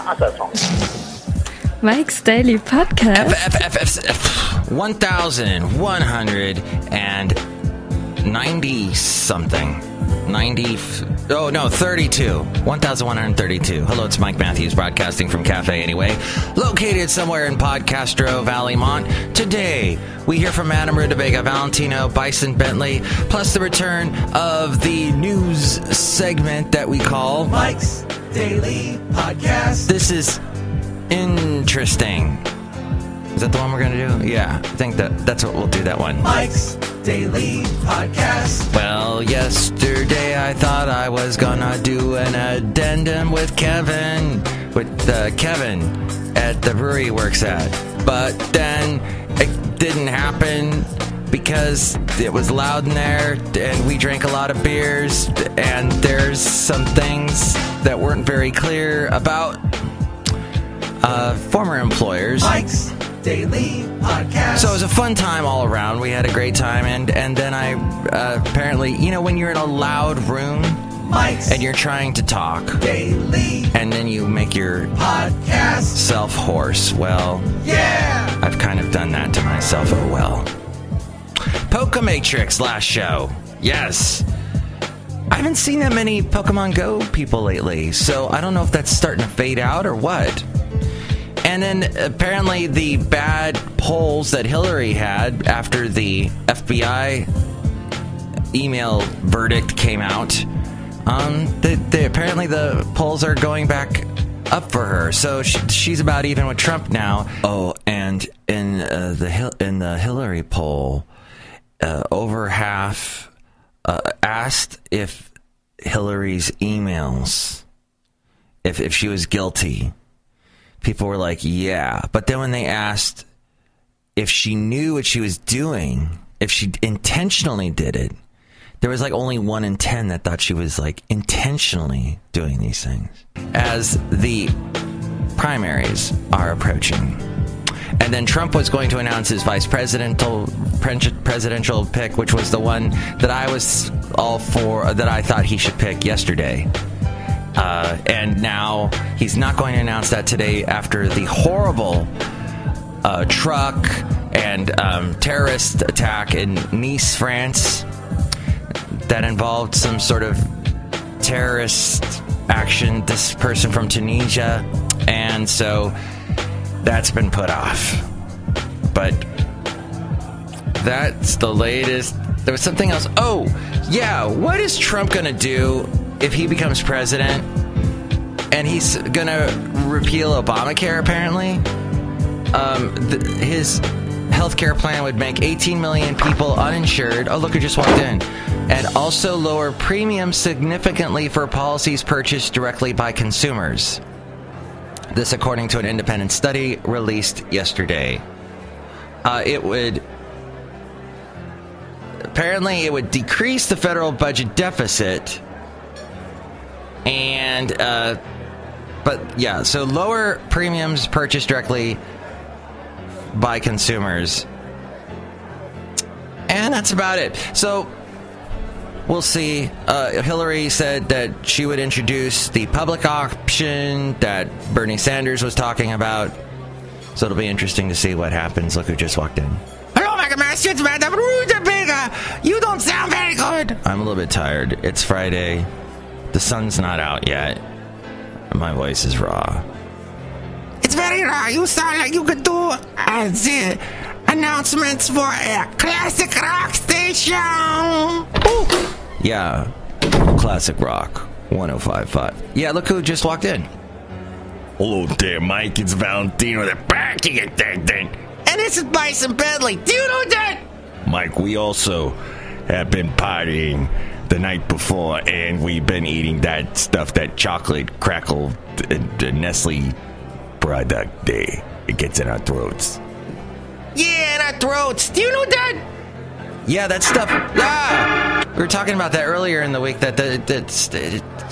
Attention. Mike's Daily Podcast. 1190 something. 32. 1132. Hello, it's Mike Matthews broadcasting from Cafe Anyway, located somewhere in Podcastro Valley Mont. Today, we hear from Madame Rootabega, Valentino, Bison Bentley, plus the return of the news segment that we call Mike's Daily Podcast. This is Interesting. Is that the one we're going to do? Yeah, I think that's what we'll do, that one. Mike's Daily Podcast. Well, yesterday I thought I was going to do an addendum with Kevin at the brewery he works at. But then it didn't happen because it was loud in there and we drank a lot of beers and there's some things that weren't very clear about former employers. Mike's Daily Podcast. So it was a fun time all around. We had a great time, and then I apparently, when you're in a loud room Mike's and you're trying to talk Daily and then you make your Podcast self hoarse. Well, yeah, I've kind of done that to myself. Oh well. Pokematrix last show. Yes. I haven't seen that many Pokemon Go people lately, so I don't know if that's starting to fade out or what. And then apparently the bad polls that Hillary had after the FBI email verdict came out, apparently the polls are going back up for her. So she's about even with Trump now. Oh, and in the Hillary poll, over half asked if Hillary's emails, if she was guilty. People were like, yeah. But then when they asked if she knew what she was doing, if she intentionally did it, there was like only 1 in 10 that thought she was like intentionally doing these things. As the primaries are approaching. And then Trump was going to announce his vice presidential pick, which was the one that I was all for, that I thought he should pick yesterday. And now he's not going to announce that today after the horrible truck and terrorist attack in Nice, France, that involved some sort of terrorist action, this person from Tunisia, and so that's been put off. But that's the latest. There was something else. Oh, yeah, what is Trump going to do if he becomes president? And he's going to repeal Obamacare, apparently. His healthcare plan would make 18 million people uninsured. Oh, look who just walked in. And also lower premiums significantly for policies purchased directly by consumers. This according to an independent study released yesterday. It would decrease the federal budget deficit. And, but yeah, so lower premiums purchased directly by consumers. And that's about it. So we'll see. Hillary said that she would introduce the public option that Bernie Sanders was talking about. So it'll be interesting to see what happens. Look who just walked in. Hello, Master. It's Madame Rootabega. You don't sound very good. I'm a little bit tired. It's Friday. The sun's not out yet. My voice is raw. It's very raw. You sound like you could do the announcements for a classic rock station. Ooh. Yeah, classic rock 105.5. Yeah, look who just walked in. Hello there, Mike. It's Valentino. They're backing at that thing. And this is Bison Bentley. Do you know that? Mike, we also have been partying the night before, and we've been eating that stuff, that chocolate crackle, the Nestle product. It gets in our throats. Yeah, in our throats. Do you know that? Yeah, that stuff. Ah! We were talking about that earlier in the week, that it's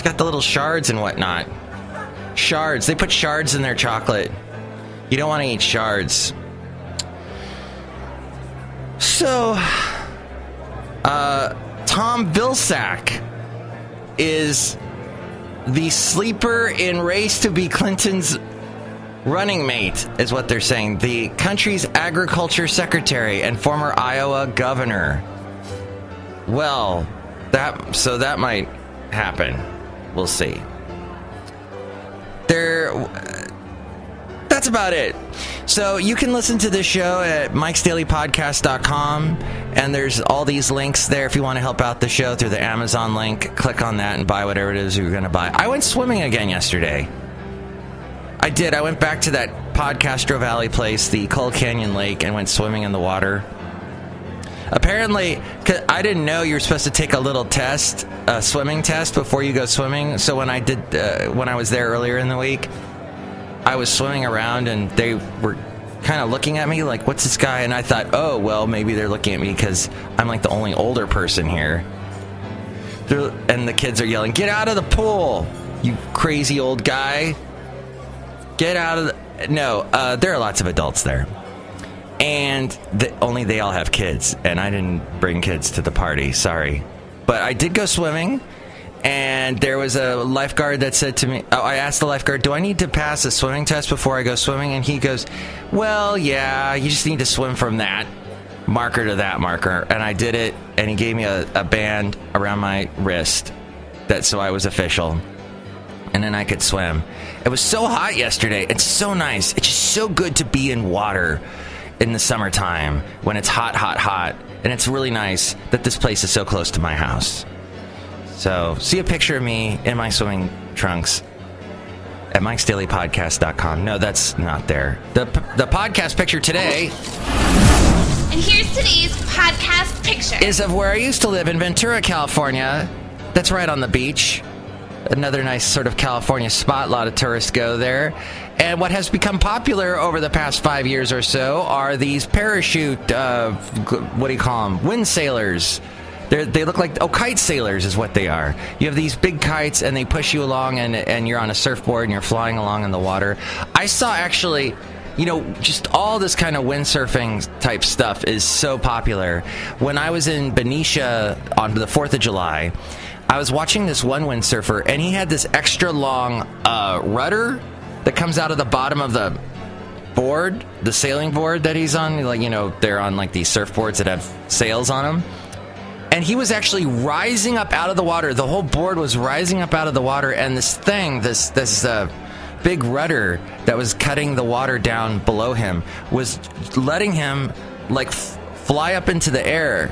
got the little shards and whatnot. Shards. They put shards in their chocolate. You don't want to eat shards. So, Tom Vilsack is the sleeper in race to be Clinton's running mate, is what they're saying. The country's agriculture secretary and former Iowa governor. Well, that might happen. We'll see. That's about it. So you can listen to this show at MIKEs-DAILY-PODCAST.com, and there's all these links there if you want to help out the show through the Amazon link. Click on that and buy whatever it is you're going to buy. I went swimming again yesterday. I did. I went back to that Podcastro Valley place, the Cold Canyon Lake, and went swimming in the water. Apparently, 'cause I didn't know you were supposed to take a little test, a swimming test, before you go swimming. So when I was there earlier in the week, I was swimming around and they were kind of looking at me like, what's this guy? And I thought, oh, well, maybe they're looking at me because I'm like the only older person here. And the kids are yelling, get out of the pool, you crazy old guy. Get out of the... No, there are lots of adults there. And only they all have kids. And I didn't bring kids to the party, sorry. But I did go swimming. And there was a lifeguard that said to me... I asked the lifeguard, do I need to pass a swimming test before I go swimming? And he goes, well, yeah, you just need to swim from that marker to that marker. And I did it, and he gave me a band around my wrist so I was official. And then I could swim. It was so hot yesterday. It's so nice. It's just so good to be in water in the summertime when it's hot, hot, hot. And it's really nice that this place is so close to my house. So, see a picture of me in my swimming trunks at MIKEs-DAILY-PODCAST.com. No, that's not there. The podcast picture today... And here's today's podcast picture. ...is of where I used to live in Ventura, California. That's right on the beach. Another nice sort of California spot. A lot of tourists go there. And what has become popular over the past 5 years or so are these parachute, what do you call them? Wind sailors. They look like, kite sailors is what they are. You have these big kites and they push you along and you're on a surfboard and you're flying along in the water. I saw actually, just all this kind of windsurfing type stuff is so popular. When I was in Benicia on the 4th of July, I was watching this one windsurfer, and he had this extra long rudder that comes out of the bottom of the board, the sailing board that he's on. They're on like these surfboards that have sails on them. And he was actually rising up out of the water. The whole board was rising up out of the water, and this thing, this big rudder that was cutting the water down below him was letting him fly up into the air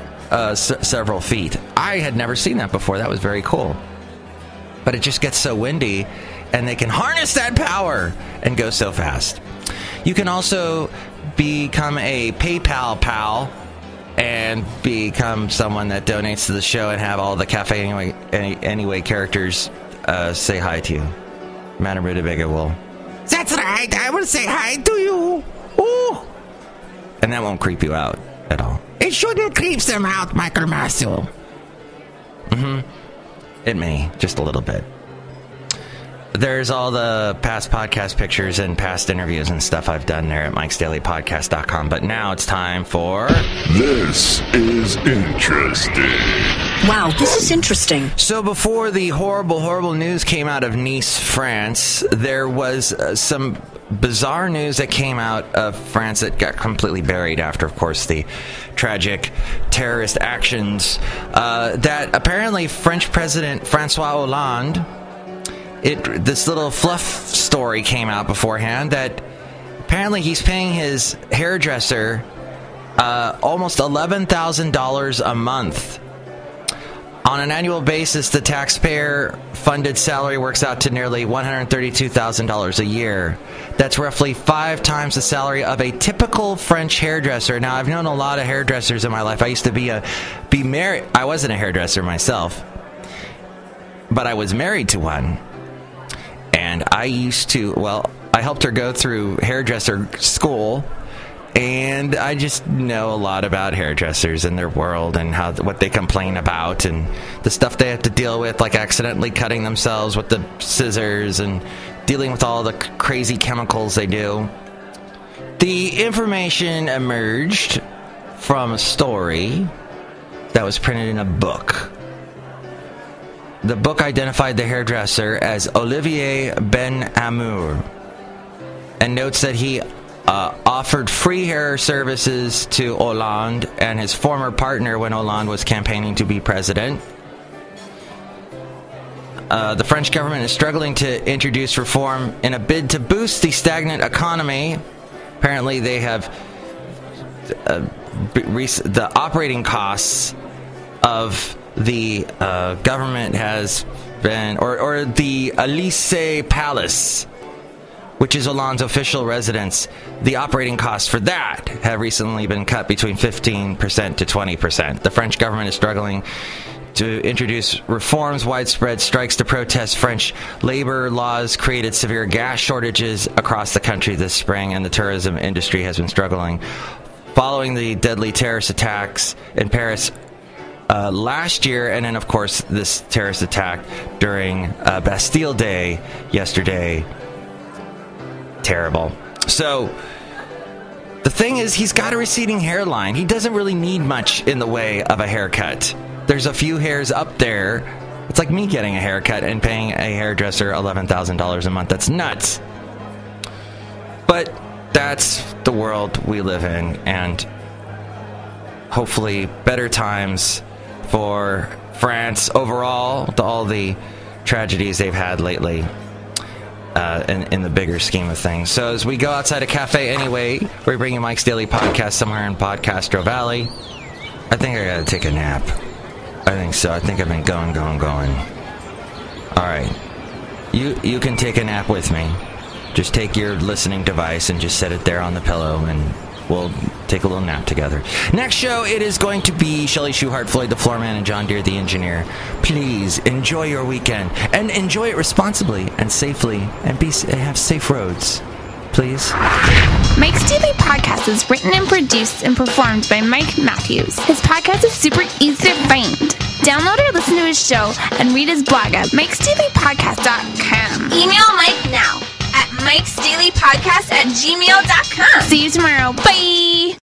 several feet. I had never seen that before. That was very cool. But it just gets so windy, and they can harness that power and go so fast. You can also become a PayPal pal and become someone that donates to the show and have all the Cafe Anyway characters say hi to you. Madame Rootabega will. That's right, I will say hi to you. Ooh. And that won't creep you out at all. It shouldn't creep them out, Michael Massel. It may, just a little bit. There's all the past podcast pictures and past interviews and stuff I've done there at MIKEs-DAILY-PODCAST.com. But now it's time for... This is interesting. Wow, this is interesting. So before the horrible, horrible news came out of Nice, France, there was some bizarre news that came out of France that got completely buried after, of course, the tragic terrorist actions that apparently French President Francois Hollande... This little fluff story came out beforehand that apparently he's paying his hairdresser almost $11,000 a month. On an annual basis, the taxpayer-funded salary works out to nearly $132,000 a year. That's roughly 5 times the salary of a typical French hairdresser. Now, I've known a lot of hairdressers in my life. I used to be married. I wasn't a hairdresser myself, but I was married to one. And I helped her go through hairdresser school, and I just know a lot about hairdressers and their world and what they complain about and the stuff they have to deal with, like accidentally cutting themselves with the scissors and dealing with all the crazy chemicals they do. The information emerged from a story that was printed in a book. the book identified the hairdresser as Olivier Ben Amour and notes that he offered free hair services to Hollande and his former partner when Hollande was campaigning to be president. The French government is struggling to introduce reform in a bid to boost the stagnant economy. Apparently, they have the operating costs of the government has been, or the Élysée Palace, which is Hollande's official residence. The operating costs for that have recently been cut between 15% to 20%. The French government is struggling to introduce reforms. Widespread strikes to protest French labor laws created severe gas shortages across the country this spring, and the tourism industry has been struggling following the deadly terrorist attacks in Paris last year, and then, of course, this terrorist attack during Bastille Day yesterday. Terrible. So, the thing is, he's got a receding hairline. He doesn't really need much in the way of a haircut. There's a few hairs up there. It's like me getting a haircut and paying a hairdresser $11,000 a month. That's nuts. But that's the world we live in, and hopefully better times for France overall, all the tragedies they've had lately in the bigger scheme of things. So as we go outside a cafe anyway, we're bringing Mike's Daily Podcast somewhere in Podcastro Valley. I think I gotta take a nap. I think so. I think I've been going. Alright. You can take a nap with me. Just take your listening device and just set it there on the pillow, and we'll take a little nap together. Next show, it is going to be Chely Shoehart, Floyd the Floorman, and John Deere the Engineer. Please enjoy your weekend, and enjoy it responsibly and safely, and have safe roads. Please. Mike's Daily Podcast is written and produced and performed by Mike Matthews. His podcast is super easy to find. Download or listen to his show and read his blog at MIKEs-DAILY-PODCAST.com. Email Mike now at MIKEs-DAILY-PODCAST@gmail.com. See you tomorrow. Bye!